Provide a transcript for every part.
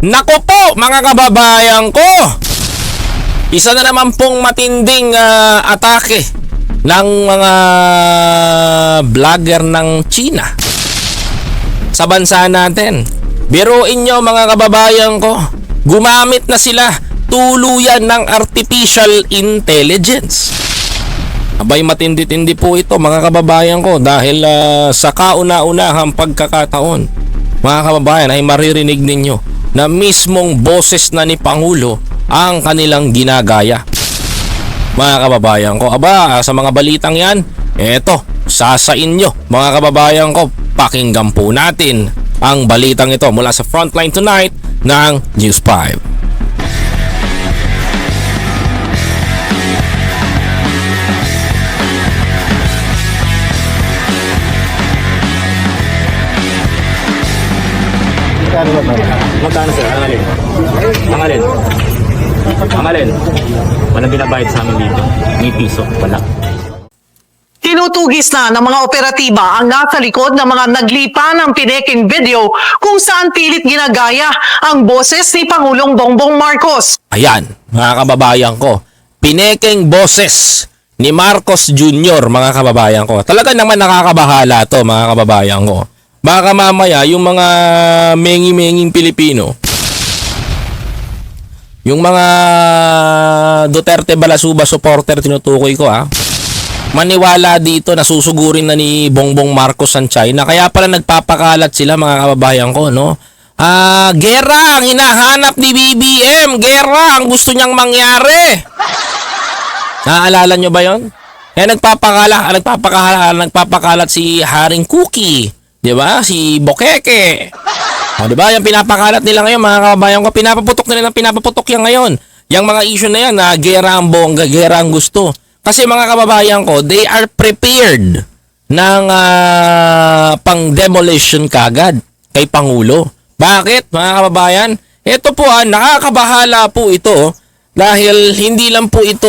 Nako po mga kababayan ko, isa na naman pong matinding atake ng mga vlogger ng China sa bansa natin. Biruin nyo mga kababayan ko, gumamit na sila tuluyan ng artificial intelligence. Abay, matindi-tindi po ito mga kababayan ko dahil sa kauna-unahang pagkakataon, mga kababayan, ay maririnig ninyo na mismong boses na ni Pangulo ang kanilang ginagaya. Mga kababayan ko, aba, sa mga balitang yan, eto, sasain nyo mga kababayan ko, pakinggan po natin ang balitang ito mula sa Frontline Tonight ng News 5. Magkano sir? Ang alin? Ang alin? Ang alin? Walang binabayad sa amin dito. May piso. Wala. Tinutugis na ng mga operatiba ang nasa likod ng mga naglipa ng pineking video kung saan pilit ginagaya ang boses ni Pangulong Bongbong Marcos. Ayan, mga kababayan ko, pineking boses ni Marcos Jr., mga kababayan ko. Talaga naman nakakabahala to mga kababayan ko. Baka mamaya yung mga mengi-menging Pilipino, yung mga Duterte Balasuba supporter, tinutukoy ko maniwala dito na susugurin na ni Bongbong Marcos ang China. Kaya pala nagpapakalat sila mga kababayan ko, no? Gera ang hinahanap ni BBM. Gera ang gusto niyang mangyari. Naaalala nyo ba yon? Kaya nagpapakalat si Haring Cookie, di ba? Si Bokeke. O, di ba? Yung pinapakalat nila ngayon, mga kababayan ko, pinapaputok yan ngayon. Yung mga issue na yan, na gera ang bongga, gera ang gusto. Kasi mga kababayan ko, they are prepared ng pang-demolition kagad kay Pangulo. Bakit, mga kababayan? Ito po, nakakabahala po ito dahil hindi lang po ito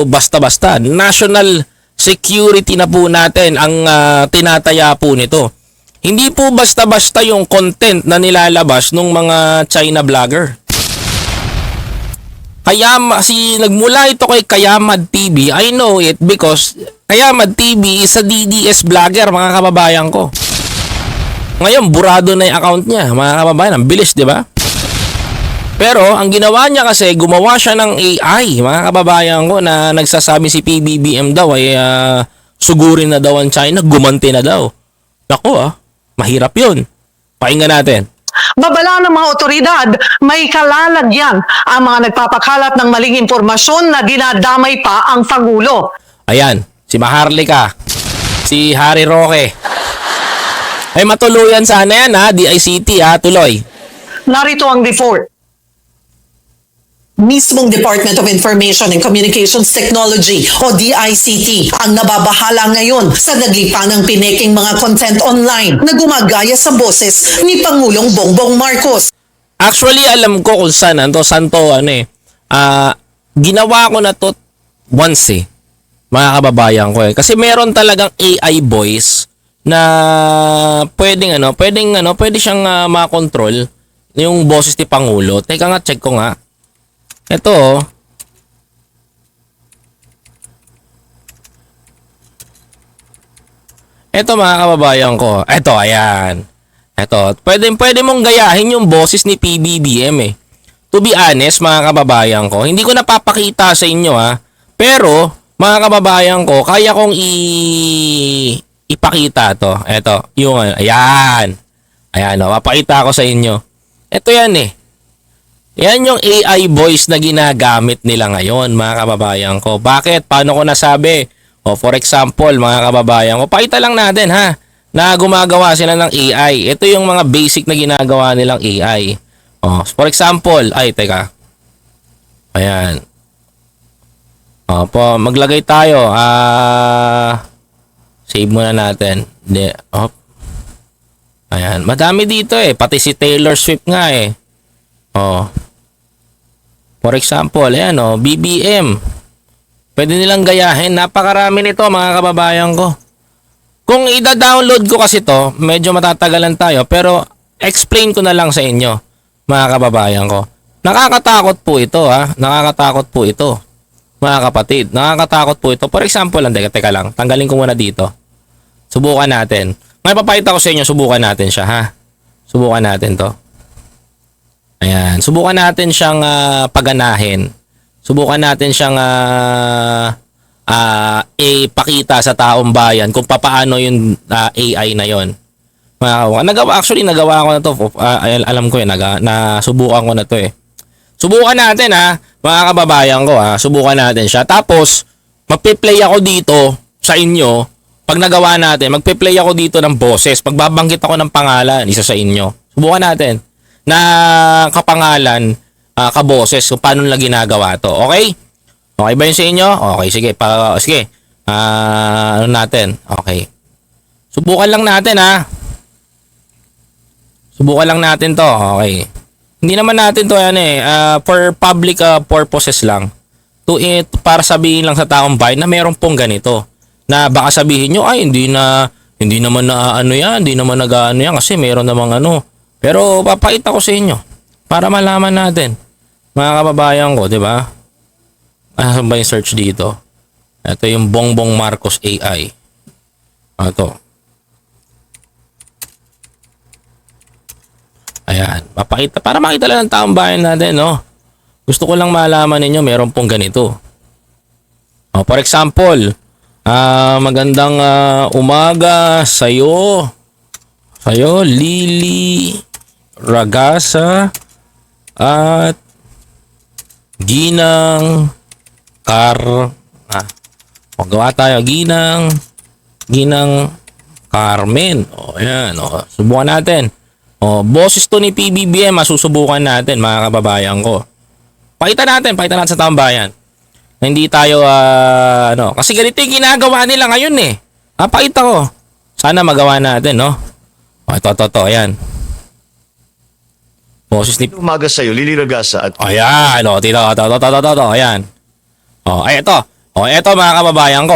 basta-basta. National security na po natin ang tinataya po nito. Hindi po basta-basta yung content na nilalabas ng mga China vlogger. Nagmula ito kay Kayamad TV. I know it because Kayamad TV is a DDS vlogger, mga kababayan ko. Ngayon, burado na yung account niya, mga kababayan. Ang bilis, di ba? Pero, ang ginawa niya kasi, gumawa siya ng AI, mga kababayan ko, na nagsasabi si PBBM daw ay sugurin na daw ang China, gumanti na daw. Naku, mahirap yun. Pakinggan natin. Babala ng mga otoridad, may kalalagyan ang mga nagpapakalat ng maling impormasyon na dinadamay pa ang Pangulo. Ayan, si Maharlika, si Harry Roque. Ay matuluyan sana yan DICT tuloy. Narito ang report. Mismong Department of Information and Communications Technology o DICT ang nababahala ngayon sa naglipa ng pineking mga content online na gumagaya sa boses ni Pangulong Bongbong Marcos. Actually, alam ko kung saan ginawa ko na to once mga kababayan ko Kasi meron talagang AI voice na pwede siyang makontrol yung boses ni Pangulo. Teka nga, check ko nga. Ito, mga kababayan ko. Ito, ayan. Ito, pwede mong gayahin yung boses ni PBBM To be honest, mga kababayan ko, hindi ko napapakita sa inyo Pero, mga kababayan ko, kaya kong ipakita to. Ito, yung ayan. Ayan, mapakita ko sa inyo. Ito yan Yan yung AI voice na ginagamit nila ngayon, mga kababayan ko. Bakit? Paano ko nasabi? For example, mga kababayan ko, pakita lang natin na gumagawa sila ng AI. Ito yung mga basic na ginagawa nilang AI. For example, teka. Ayan. Maglagay tayo. Save muna natin. Ayan. Madami dito Pati si Taylor Swift nga For example, ayan BBM. Pwede nilang gayahin. Napakarami nito, mga kababayan ko. Kung ida-download ko kasi to, medyo matatagalan tayo. Pero explain ko na lang sa inyo, mga kababayan ko. Nakakatakot po ito, ha? Nakakatakot po ito, mga kapatid. Nakakatakot po ito. For example, teka lang. Tanggalin ko muna dito. Subukan natin. May papakita ko sa inyo, subukan natin siya, ha? Subukan natin to. Ayan. Subukan natin siyang paganahin. Subukan natin siyang ipakita sa taong bayan kung papaano yung AI na yon. Actually, nagawa ko na to. Alam ko nasubukan ko na to eh. Subukan natin mga kababayan ko Subukan natin siya. Tapos, magpe-play ako dito sa inyo. Pag nagawa natin, magpe-play ako dito ng boses. Pagbabanggit ako ng pangalan, isa sa inyo. Subukan natin. Na kapangalan, kaboses, kung paano nila ginagawa to. Okay? Okay ba yun sa inyo? Okay, sige. Sige. Ano natin? Okay. Subukan lang natin Subukan lang natin to. Okay. Hindi naman natin to for public purposes lang. Para sabihin lang sa taong bayan na meron pong ganito. Na baka sabihin nyo, ay hindi naman hindi naman nag-ano yan kasi meron namang Pero papakita ko sa inyo para malaman natin. Mga kababayan ko, di ba? Saan ba yung search dito? Ito yung Bongbong Marcos AI. Ito. Ayan, papakita para makita lang ng taong bayan natin, no? Gusto ko lang malaman ninyo meron pong ganito. For example, magandang umaga sa'yo Lily Ragasa at Ginang Magawa tayo Ginang Carmen. Ayan, subukan natin. Boses to ni PBBM, masusubukan natin mga kababayan ko. Pakita natin sa taong bayan. Hindi tayo kasi ganito yung ginagawa nila ngayon eh. Pakita ko. Sana magawa natin, no? Ito, ayan. Boses ni Umaga sa'yo, Lily Ragasa at ayan, ayan. Ito mga kababayan ko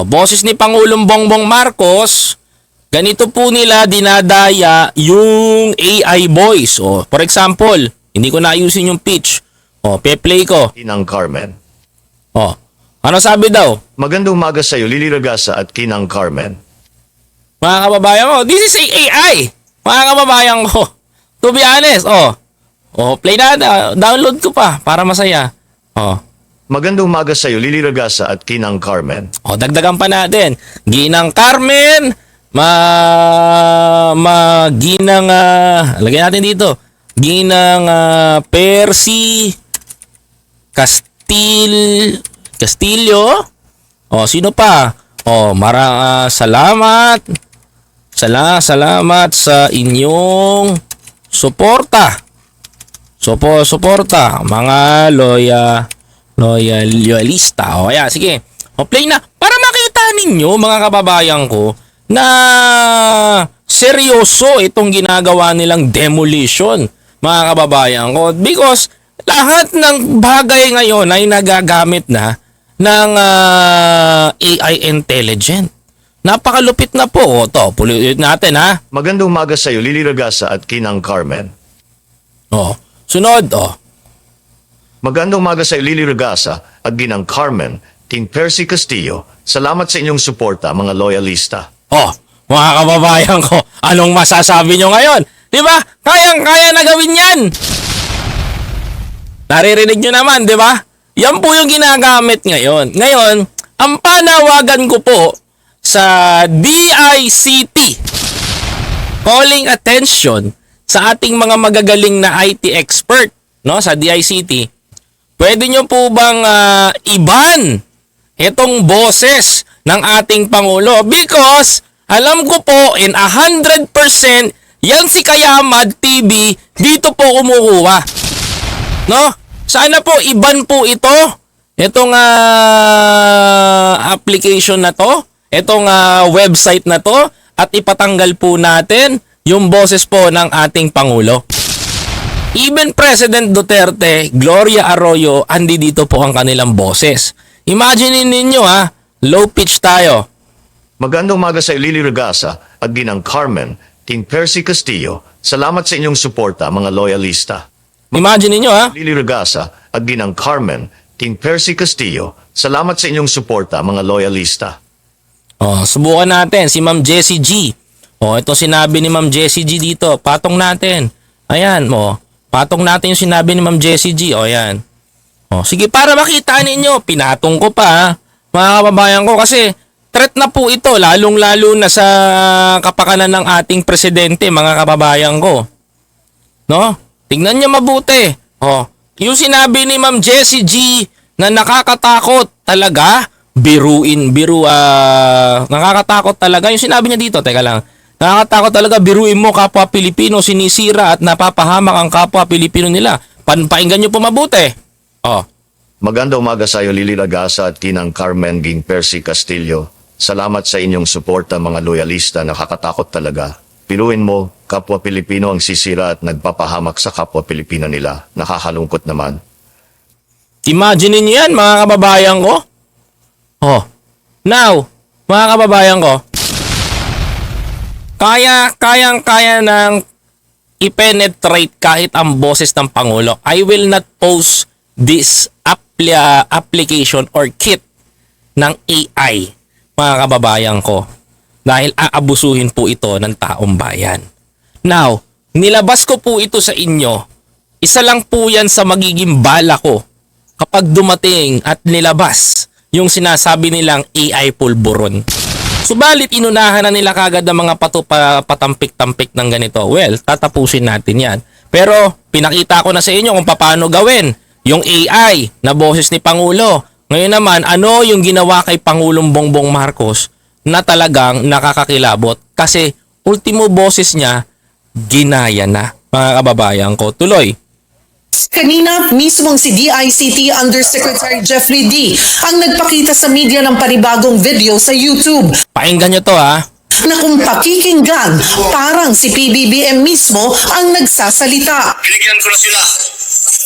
boses ni Pangulong Bongbong Marcos. Ganito po nila dinadaya yung AI voice. For example, hindi ko naayusin yung pitch. Pe-play ko. Kinang Carmen. Ano sabi daw? Magandang umaga sa'yo, Lily Ragasa at Kinang Carmen. Mga kababayan ko, this is AI. Mga kababayan ko. To be honest, play na, download ko pa para masaya. Magandang umaga sa'yo, Lily Ragasa at Kinang Carmen. Dagdagan pa natin. Ginang Carmen, Ginang, lagyan natin dito. Ginang Percy Castillo. Sino pa? Salamat. Salamat sa inyong suporta. Suporta mga loyalista. Ayan, sige. Play na para makita ninyo mga kababayan ko na seryoso itong ginagawa nilang demolition, mga kababayan ko. Because lahat ng bagay ngayon ay nagagamit na ng AI intelligent. Napakalupit na po. Pulitin natin Magandang umaga sa'yo, Lily Ragasa at Kinang Carmen. Sunod. Magandang umaga sa'yo, Lily Ragasa at Ginang Carmen, Team Percy Castillo. Salamat sa inyong suporta, mga loyalista. Mga kababayan ko, anong masasabi nyo ngayon? Di ba? Kayang-kaya na gawin yan. Naririnig nyo naman, di ba? Yan po yung ginagamit ngayon. Ngayon, ang panawagan ko po sa DICT, calling attention sa ating mga magagaling na IT expert, no, sa DICT. Pwede nyo po bang iban itong boses ng ating Pangulo? Because alam ko po in 100% yan si Kayamad TV dito po kumukuha. No? Sana po iban po ito. Itong application na to, itong website na to, at ipatanggal po natin yung boses po ng ating Pangulo. Even President Duterte, Gloria Arroyo, andi dito po ang kanilang boses. Imagine ninyo low pitch tayo. Magandang umaga sa'yo, Lily Ragasa at Ginang Carmen, Team Percy Castillo. Salamat sa inyong suporta, mga loyalista. Imagine niyo ha. Lily Regasa at Ginang Carmen, Team Percy Castillo, salamat sa inyong suporta, mga loyalista. Oh, subukan natin si Ma'am Jessie G. Oh, ito sinabi ni Ma'am Jessie G dito. Patong natin. Ayan, oh. Patong natin yung sinabi ni Ma'am Jessie G. Oh, ayan. Oh, sige, para makita ninyo, pinatong ko pa, ha, mga kababayan ko, kasi threat na po ito, lalong-lalo na sa kapakanan ng ating presidente, mga kababayan ko. No? Tingnan niyo mabuti. Oh, yung sinabi ni Ma'am Jessie G na nakakatakot talaga, nakakatakot talaga. Yung sinabi niya dito, teka lang, nakakatakot talaga, biruin mo kapwa Pilipino, sinisira at napapahamak ang kapwa Pilipino nila. Pakinggan niyo po mabuti. Oh. Maganda umaga sa iyo, Lily Regasa at Ginang Carmen Ging Percy Castillo. Salamat sa inyong suporta, mga loyalista, nakakatakot talaga. Piluin mo, kapwa Pilipino ang sisira at nagpapahamak sa kapwa Pilipino nila. Nakakalungkot naman. Imagine niyo yan, mga kababayan ko. Oh. Now, mga kababayan ko, kaya ng i-penetrate kahit ang boses ng Pangulo. I will not post this application or kit ng AI, mga kababayan ko, dahil aabusuhin po ito ng taong bayan. Now, nilabas ko po ito sa inyo. Isa lang po yan sa magiging bala ko kapag dumating at nilabas yung sinasabi nilang AI pulburon. Subalit inunahan na nila kagad ang mga patampik-tampik ng ganito. Well, tatapusin natin yan. Pero pinakita ko na sa inyo kung paano gawin yung AI na boses ni Pangulo. Ngayon naman, ano yung ginawa kay Pangulong Bongbong Marcos na talagang nakakakilabot? Kasi ultimo boses niya, ginaya na, mga kababayan ko. Tuloy. Kanina, mismong si DICT Undersecretary Jeffrey D. ang nagpakita sa media ng panibagong video sa YouTube Pakinggan nyo to ha. na kung pakikinggan, parang si PBBM mismo ang nagsasalita. Binigyan ko na sila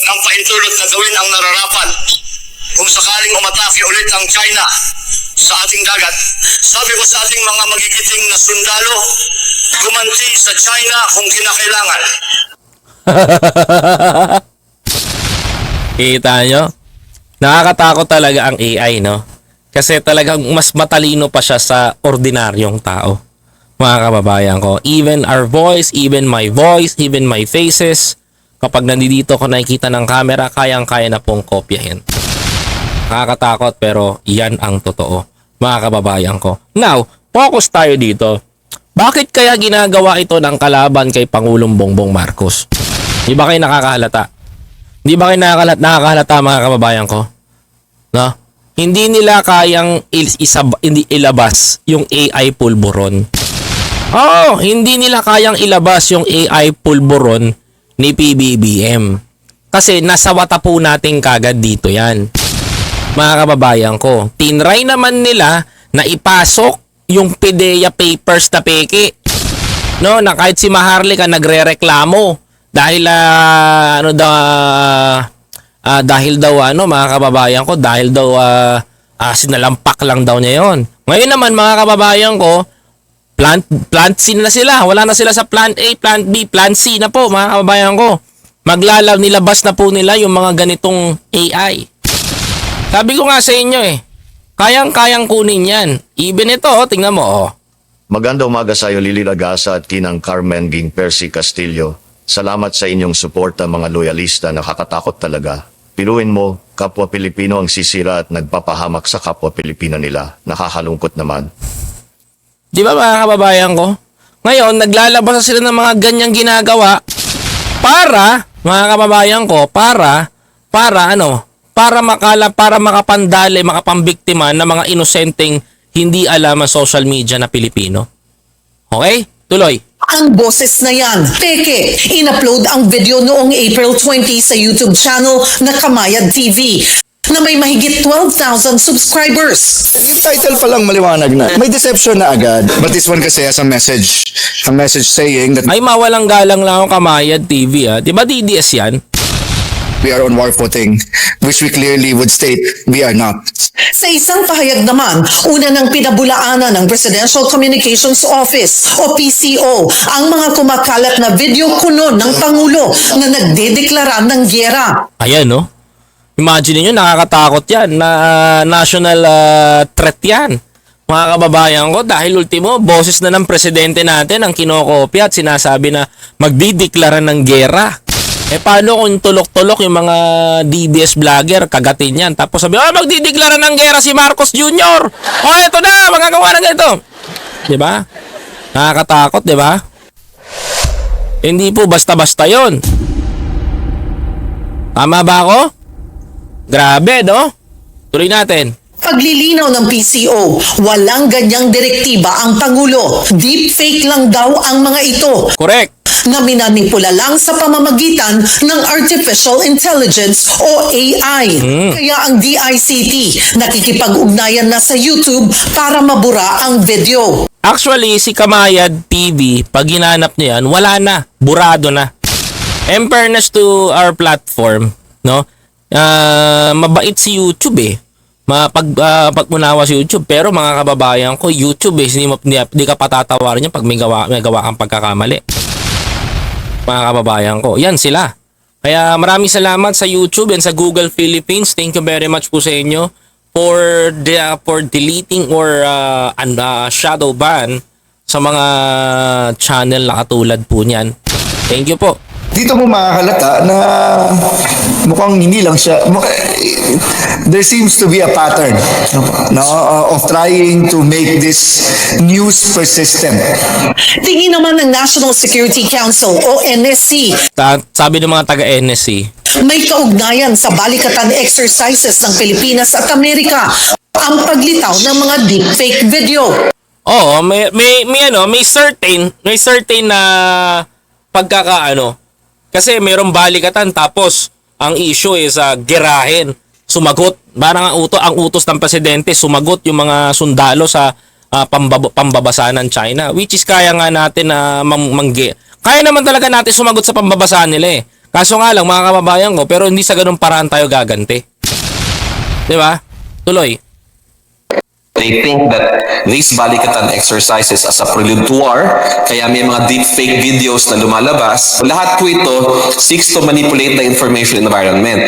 ng pahintulot na gawin ang nararapat kung sakaling umatake ulit ang China sa ating dagat. Sabi ko sa ating mga magigiting na sundalo, gumanti sa China kung kinakailangan. Kita nyo? Nakakatakot talaga ang AI, no? Kasi talagang mas matalino pa siya sa ordinaryong tao. Mga kababayan ko, even our voice, even my voice, even my faces, kapag nandito ko nakikita ng camera, kayang-kaya na pong kopyahin. Nakakatakot pero yan ang totoo, mga kababayan ko. Now, focus tayo dito. Bakit kaya ginagawa ito ng kalaban kay Pangulong Bongbong Marcos? Di ba kayo nakakahalata? Di ba kayo nakakahalata, mga kababayan ko? No? Hindi nila kayang ilabas yung AI pulburon. Oo, hindi nila kayang ilabas yung AI pulburon ni PBBM. Kasi nasawata po natin kagad dito yan. Mga kababayan ko, tinry naman nila na ipasok yung PDEA papers na peke. No, na kahit si Maharlika nagrereklamo dahil dahil daw mga kababayan ko, dahil daw sinalampak lang daw niya yon. Ngayon naman, mga kababayan ko, plant C na sila. Wala na sila sa plant A, plant B, plant C na po, mga kababayan ko. Nilabas na po nila yung mga ganitong AI. Sabi ko nga sa inyo kayang-kayang kunin yan. Even ito, tingnan mo, Maganda umaga sa iyo, Lily Regasa at Ginang Carmen Ging Percy Castillo. Salamat sa inyong suporta, mga loyalista, nakakatakot talaga. Piluin mo, kapwa Pilipino ang sisira at nagpapahamak sa kapwa Pilipino nila. Nakakalungkot naman. Di ba, mga kababayan ko? Ngayon, naglalabas na sila ng mga ganyang ginagawa para, mga kababayan ko, para makapandali, makapambiktima ng mga inosenteng hindi alam ang social media na Pilipino. Okay? Tuloy. Ang boses na yan, peke, in-upload ang video noong April 20 sa YouTube channel na Kamayad TV na may mahigit 12,000 subscribers. Yung title pa lang maliwanag na. May deception na agad. But this one kasi has a message saying that Ay, mawalang galang lang ang Kamayad TV, ha? Di ba DDS yan? we are on war footing, which we clearly would state we are not. Sa isang pahayag naman, una ng pinabulaanan ng Presidential Communications Office o PCO ang mga kumakalat na video kuno ng Pangulo na nagdedeklara ng gyera. Ayan, no? Imagine niyo, nakakatakot yan na national threat yan. Mga kababayan ko, dahil ultimo, boses na ng presidente natin ang kinokopya at sinasabi na magdideklara ng gera. Paano kung tulok-tulok yung mga DBS vlogger, kagatin yan. Tapos sabi, magdideklara ng gera si Marcos Jr. Eto na, magagawa na ganito. Diba? Nakakatakot, diba? Hindi po basta-basta yon. Tama ba ako? Grabe, no? Tuloy natin. Paglilinaw ng PCO, walang ganyang direktiba ang Pangulo. Deepfake lang daw ang mga ito. Correct. Na minanipula lang sa pamamagitan ng Artificial Intelligence o AI. Kaya ang DICT nakikipag-ugnayan na sa YouTube para mabura ang video. Actually, si Kamayad TV, pag ginanap niya yan, wala na. Burado na. In fairness to our platform, no? Mabait si YouTube eh. Pagmunawa si YouTube. Pero mga kababayan ko, YouTube eh, hindi ka patatawarin niya pag may gawa kang pagkakamali. Mga kababayan ko, yan sila. Kaya maraming salamat sa YouTube and sa Google Philippines. Thank you very much po sa inyo for deleting or shadow ban sa mga channel na katulad po niyan. Thank you po. Dito mo makakalata na mukhang hindi lang siya, there seems to be a pattern no, of trying to make this news persistent. Tingin naman ng National Security Council o NSC, Sabi ng mga taga-NSC, may kaugnayan sa balikatan exercises ng Pilipinas at Amerika ang paglitaw ng mga deepfake video. oo, may certain na pagkakaano. Kasi mayroong balikatan tapos ang issue is gerahin, sumagot. Parang ang utos ng presidente, sumagot yung mga sundalo sa pambabasa ng China, which is kaya nga natin na kaya naman talaga natin sumagot sa pambabasa nila eh. Kaso nga lang mga kababayan ko, pero hindi sa ganung paraan tayo gaganti. 'Di ba? Tuloy. They think that these balikatan exercises as a prelude to war, kaya may mga deepfake videos na lumalabas. Lahat po ito seeks to manipulate the information environment.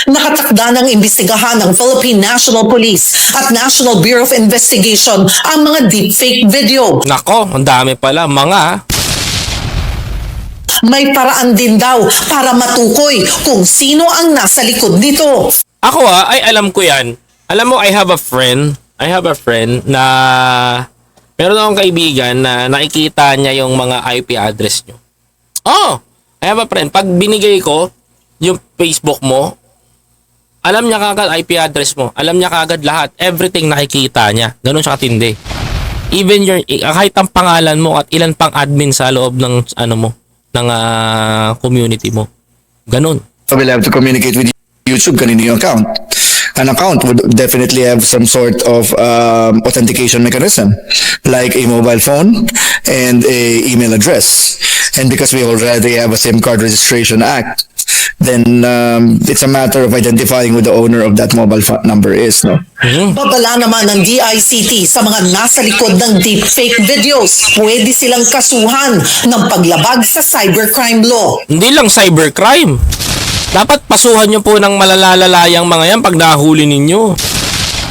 Nakatakda ng imbestigahan ng Philippine National Police at National Bureau of Investigation ang mga deepfake video. Nako, ang dami pala mga. May paraan din daw para matukoy kung sino ang nasa likod nito. Ako ay alam ko 'yan. Alam mo, I have a friend na meron akong kaibigan na nakikita niya yung mga IP address nyo. Oh, I have a friend. Pag binigay ko yung Facebook mo, alam niya kagad IP address mo. Alam niya kagad lahat. Everything nakikita niya. Ganun siya katindi. Even kahit ang pangalan mo at ilan pang admin sa loob ng ng community mo. Ganun. So we'll have to communicate with YouTube, kanino yung account. An account would definitely have some sort of authentication mechanism, like a mobile phone and a email address. And because we already have a SIM card registration act, then it's a matter of identifying who the owner of that mobile phone number is. No? Babala naman ng DICT sa mga nasa likod ng deepfake videos. Pwede silang kasuhan ng paglabag sa cybercrime law. Hindi lang cybercrime. Dapat pasuhan nyo po ng malalalayang mga yan pag nahuli ninyo.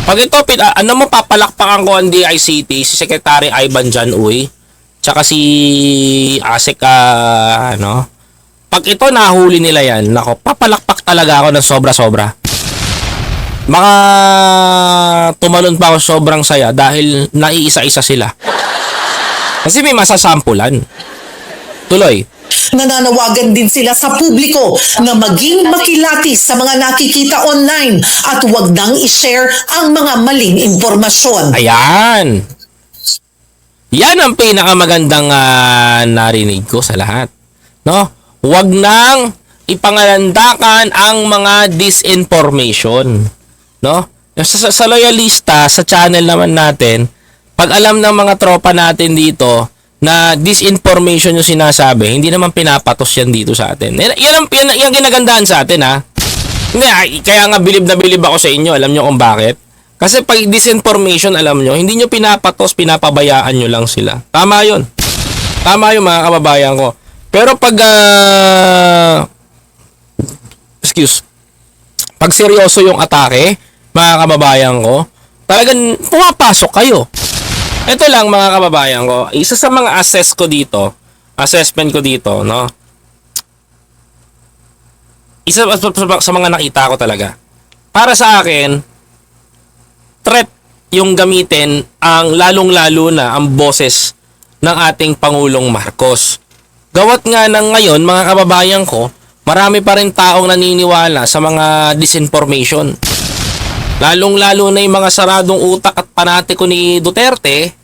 Pag ito, papalakpakan ko ang DICT, si Secretary Ivan Jan Uy, tsaka si Asek, Pag ito nahuli nila yan, nako, papalakpak talaga ako ng sobra-sobra. Baka tumalon pa ako sobrang saya dahil naiisa-isa sila. Kasi may masasampulan. Tuloy. Nananawagan din sila sa publiko na maging makilatis sa mga nakikita online at huwag nang i-share ang mga maling impormasyon. Ayan. Yan ang pinakamagandang narinig ko sa lahat. No? Huwag nang ipangalandakan ang mga disinformation. No? Sa loyalista, sa channel naman natin, pag alam ng mga tropa natin dito na disinformation yung sinasabi, hindi naman pinapatos yan dito sa atin. Yan ang ginagandahan sa atin, ha? Hindi, kaya nga bilib na bilib ako sa inyo. Alam nyo kung bakit? Kasi pag disinformation, alam nyo, hindi nyo pinapatos, pinapabayaan nyo lang sila. Tama yun. Tama yun mga kababayan ko. Pero pag, pag seryoso yung atake, mga kababayan ko, talagang pumapasok kayo. Ito lang mga kababayan ko, isa sa mga assessment ko dito, no? Isa sa mga nakita ko talaga. Para sa akin, threat yung gamitin ang lalong-lalo na ang boses ng ating Pangulong Marcos. Gawat nga ng ngayon, mga kababayan ko, marami pa rin taong naniniwala sa mga disinformation. Lalong-lalo na yung mga saradong utak at panatiko ni Duterte.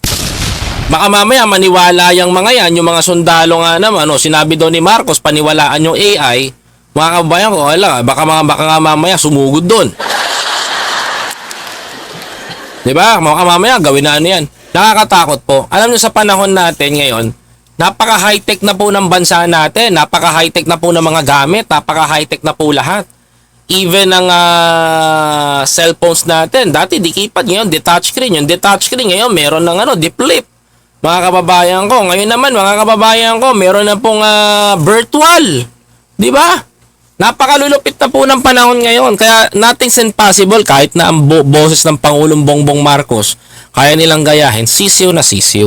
Baka mamaya maniwala yung mga yan, yung mga sundalo nga naman, sinabi daw ni Marcos, paniwalaan yung AI. Mga kababayan ko, baka nga mamaya sumugod doon. Diba? Baka mamaya gawin na yan. Nakakatakot po. Alam niyo sa panahon natin ngayon, napaka-high-tech na po ng bansa natin, napaka-high-tech na po ng mga gamit, napaka-high-tech na po lahat. Even ang cellphones natin, dati di keypad, ngayon di touchscreen. Yung di touchscreen ngayon meron ng di flip. Mga kababayan ko, ngayon naman mga kababayan ko, meron na pong virtual. Di ba? Napakalulupit na po ng panahon ngayon. Kaya nothing's impossible kahit na ang boses ng Pangulong Bongbong Marcos kaya nilang gayahin, sisiw na sisiw.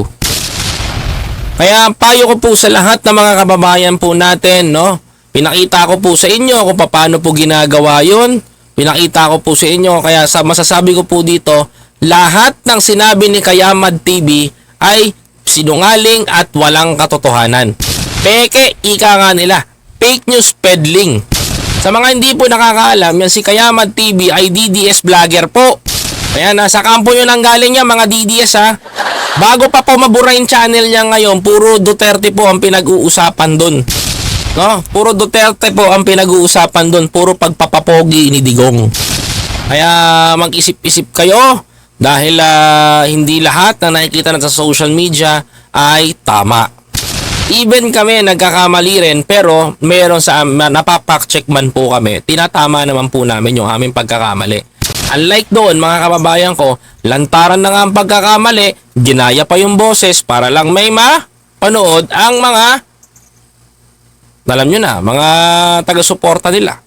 Kaya payo ko po sa lahat ng mga kababayan po natin, no? Pinakita ko po sa inyo kung paano po ginagawa yun. Pinakita ko po sa inyo. Kaya masasabi ko po dito, lahat ng sinabi ni Kayamad TV ay sinungaling at walang katotohanan. Peke, ika nga nila. Fake news peddling. Sa mga hindi po nakakaalam, yan si Kayamad TV ay DDS vlogger po. Kaya nasa kampo nyo nang galing yan mga DDS ha. Bago pa po mabura yung channel niya ngayon, puro Duterte po ang pinag-uusapan dun. No? Puro Duterte po ang pinag-uusapan dun. Puro pagpapapogi ni Digong. Kaya mag-isip-isip kayo dahil hindi lahat na nakikita na sa social media ay tama. Even kami nagkakamali rin pero meron sa napapack-check man po kami. Tinatama naman po namin yung aming pagkakamali. Unlike doon mga kababayan ko, lantaran na nga ang pagkakamali, ginaya pa yung boses para lang may mapanood ang mga, alam nyo na, mga taga-suporta nila.